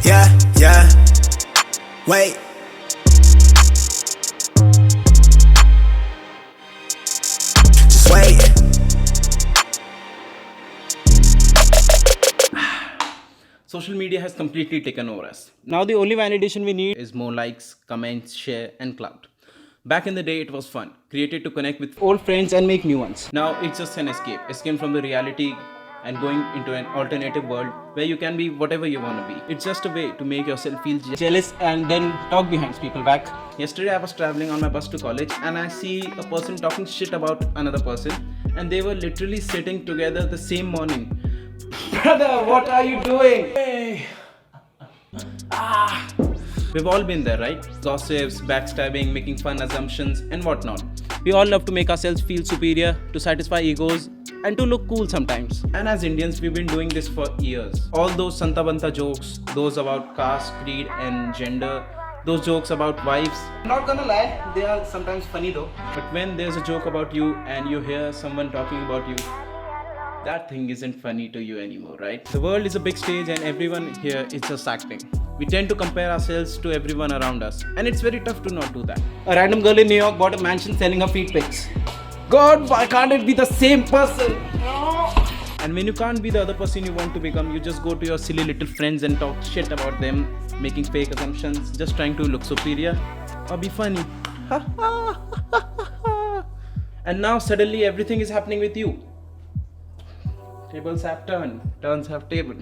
Yeah, yeah. Wait. Just wait. Social media has completely taken over us. Now the only validation we need is more likes, comments, share, and clout. Back in the day, it was fun, created to connect with old friends and make new ones. Now it's just an escape from the reality and going into an alternative world where you can be whatever you want to be. It's just a way to make yourself feel jealous and then talk behind people back. Yesterday, I was traveling on my bus to college and I see a person talking shit about another person, and they were literally sitting together the same morning. Brother, what are you doing? Hey. We've all been there, right? Gossips, backstabbing, making fun assumptions, and whatnot. We all love to make ourselves feel superior, to satisfy egos, and to look cool sometimes. And as Indians, we've been doing this for years. All those Santa Banta jokes, those about caste, creed, and gender, those jokes about wives. I'm not gonna lie, they are sometimes funny though. But when there's a joke about you and you hear someone talking about you, that thing isn't funny to you anymore, right? The world is a big stage and everyone here is just acting. We tend to compare ourselves to everyone around us, and it's very tough to not do that. A random girl in New York bought a mansion selling her feet pics. God, why can't it be the same person? No. And when you can't be the other person you want to become, you just go to your silly little friends and talk shit about them, making fake assumptions, just trying to look superior or be funny. And now suddenly everything is happening with you. Tables have turned, turns have table.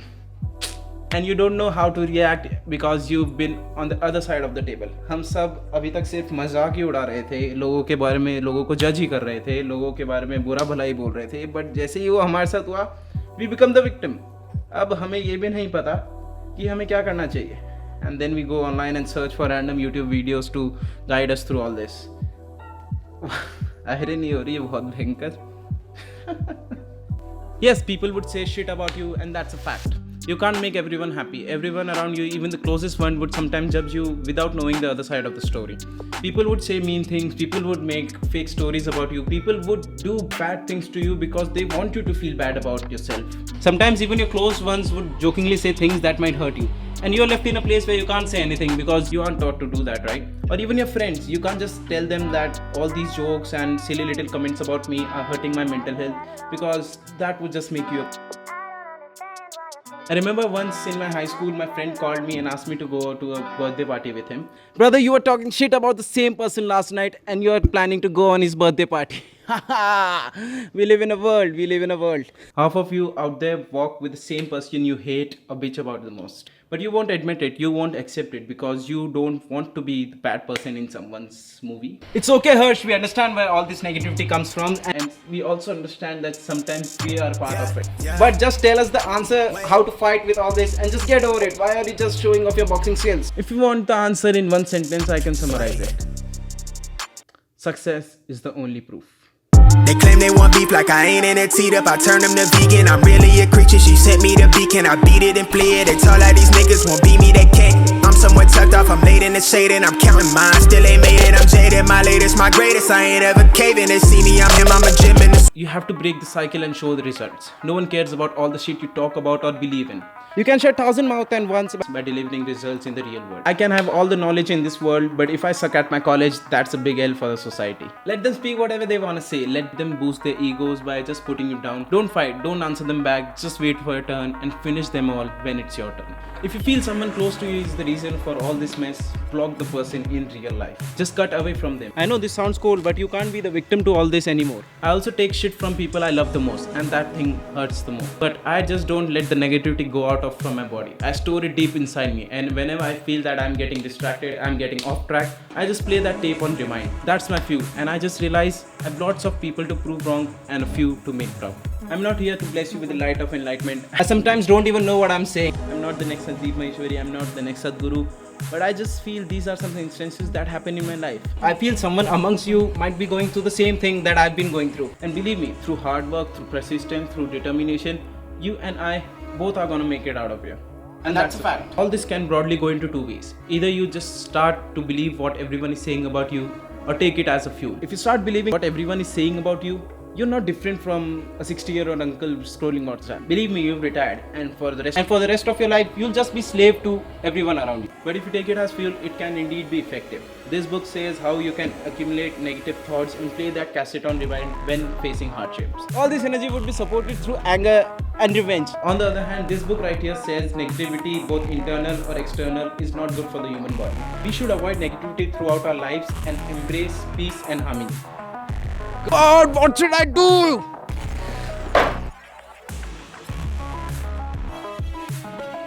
And you don't know how to react because you've been on the other side of the table. हम सब अभी तक सिर्फ मजाक ही उड़ा रहे थे, लोगों के बारे में, लोगों को जज ही कर रहे थे, लोगों के बारे में बुरा भला ही बोल रहे थे. बट जैसे ही वो हमारे साथ हुआ, we become the victim. अब हमें ये भी नहीं पता कि हमें क्या करना चाहिए. And then we go online and search for random YouTube videos to guide us through all this. Irony हो रही है बहुत भयंकर. Yes, people would say shit about you, and that's a fact. You can't make everyone happy. Everyone around you, even the closest one, would sometimes judge you without knowing the other side of the story. People would say mean things, people would make fake stories about you, people would do bad things to you because they want you to feel bad about yourself. Sometimes even your close ones would jokingly say things that might hurt you. And you're left in a place where you can't say anything because you aren't taught to do that, right? Or even your friends, you can't just tell them that all these jokes and silly little comments about me are hurting my mental health, because that would just make you I remember once in my high school, my friend called me and asked me to go to a birthday party with him. Brother, you were talking shit about the same person last night and you are planning to go on his birthday party. We live in a world. Half of you out there walk with the same person you hate or bitch about the most. But you won't admit it, you won't accept it because you don't want to be the bad person in someone's movie. It's okay, Harsh, we understand where all this negativity comes from, and we also understand that sometimes we are part of it. But just tell us the answer, how to fight with all this, and just get over it. Why are you just showing off your boxing skills? If you want the answer in one sentence, I can summarize it. Success is the only proof. They claim they want beef like I ain't in a teed up. I turn them to vegan. I'm really a creature. She sent me the beacon. I beat it and play it. They talk like these niggas won't beat me. They can't. I'm somewhat tucked off. I'm laid in the shade and I'm counting mine. Still ain't made it. I'm jaded. My latest, my greatest. I ain't ever caving. They see me. I'm him. I'm a gym in the. You have to break the cycle and show the results. No one cares about all the shit you talk about or believe in. You can shut 1,000 mouths at once by delivering results in the real world. I can have all the knowledge in this world, but if I suck at my college, that's a big L for the society. Let them speak whatever they want to say. Let them boost their egos by just putting you down. Don't fight, don't answer them back. Just wait for your turn and finish them all when it's your turn. If you feel someone close to you is the reason for all this mess, block the person in real life. Just cut away from them. I know this sounds cold, but you can't be the victim to all this anymore. I also take shit from people I love the most, and that thing hurts the most. But I just don't let the negativity go out from my body. I store it deep inside me, and whenever I feel that I'm getting distracted, I'm getting off track, I just play that tape on rewind. That's my few, and I just realize I have lots of people to prove wrong and a few to make proud. I'm not here to bless you with the light of enlightenment. I sometimes don't even know what I'm saying. I'm not the next Sandeep Maheshwari, I'm not the next Sadhguru, but I just feel these are some instances that happen in my life. I feel someone amongst you might be going through the same thing that I've been going through. And believe me, through hard work, through persistence, through determination, you and I both are gonna make it out of here. And that's a fact. All this can broadly go into two ways. Either you just start to believe what everyone is saying about you, or take it as a fuel. If you start believing what everyone is saying about you, You're not different from a 60-year-old uncle scrolling WhatsApp. Believe me, you've retired, and for the rest of your life, you'll just be slave to everyone around you. But if you take it as fuel, it can indeed be effective. This book says how you can accumulate negative thoughts and play that cassette on rewind when facing hardships. All this energy would be supported through anger and revenge. On the other hand, this book right here says negativity, both internal or external, is not good for the human body. We should avoid negativity throughout our lives and embrace peace and harmony. God, what should I do?